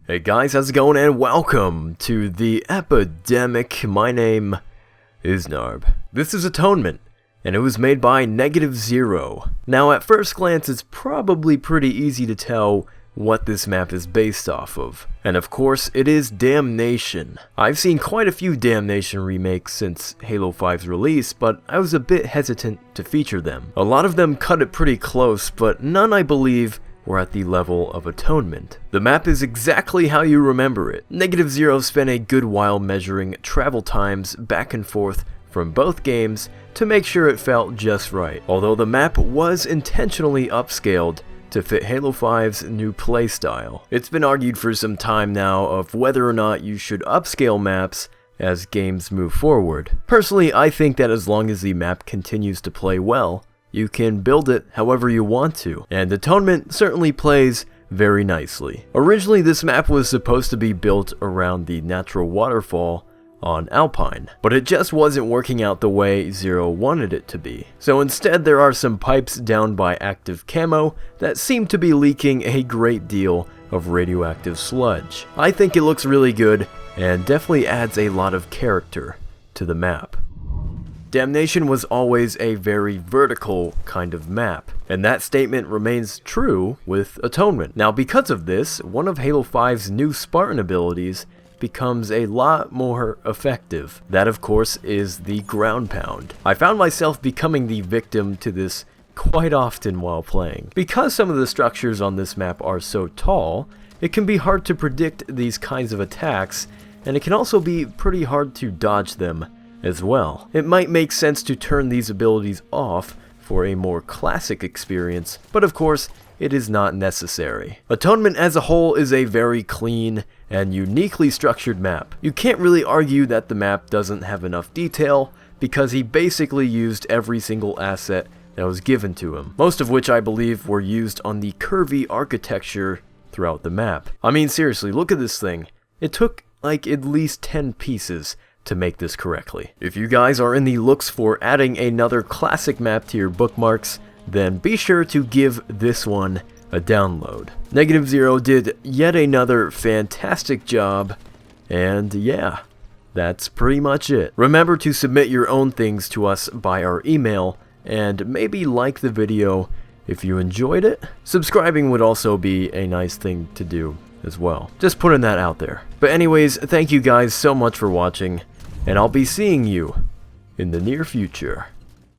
Hey guys, how's it going, and welcome to the Epidemic. My name is Narb. This is Atonement, and it was made by -0. Now at first glance it's probably pretty easy to tell what this map is based off of. And of course it is Damnation. I've seen quite a few Damnation remakes since Halo 5's release, but I was a bit hesitant to feature them. A lot of them cut it pretty close, but none I believe were at the level of Atonement. The map is exactly how you remember it. -0 spent a good while measuring travel times back and forth from both games to make sure it felt just right, although the map was intentionally upscaled to fit Halo 5's new playstyle. It's been argued for some time now of whether or not you should upscale maps as games move forward. Personally, I think that as long as the map continues to play well, you can build it however you want to, and Atonement certainly plays very nicely. Originally, this map was supposed to be built around the natural waterfall on Alpine, but it just wasn't working out the way Zero wanted it to be. So instead, there are some pipes down by active camo that seem to be leaking a great deal of radioactive sludge. I think it looks really good and definitely adds a lot of character to the map. Damnation was always a very vertical kind of map, and that statement remains true with Atonement. Now because of this, one of Halo 5's new Spartan abilities becomes a lot more effective. That of course is the ground pound. I found myself becoming the victim to this quite often while playing. Because some of the structures on this map are so tall, it can be hard to predict these kinds of attacks, and it can also be pretty hard to dodge them as well. It might make sense to turn these abilities off for a more classic experience, but of course, it is not necessary. Atonement as a whole is a very clean and uniquely structured map. You can't really argue that the map doesn't have enough detail, because he basically used every single asset that was given to him, most of which I believe were used on the curvy architecture throughout the map. I mean seriously, look at this thing. It took like at least 10 pieces to make this correctly. If you guys are in the looks for adding another classic map to your bookmarks, then be sure to give this one a download. -0 did yet another fantastic job, and yeah, that's pretty much it. Remember to submit your own things to us by our email, and maybe like the video if you enjoyed it. Subscribing would also be a nice thing to do as well. Just putting that out there. But anyways, thank you guys so much for watching, and I'll be seeing you in the near future.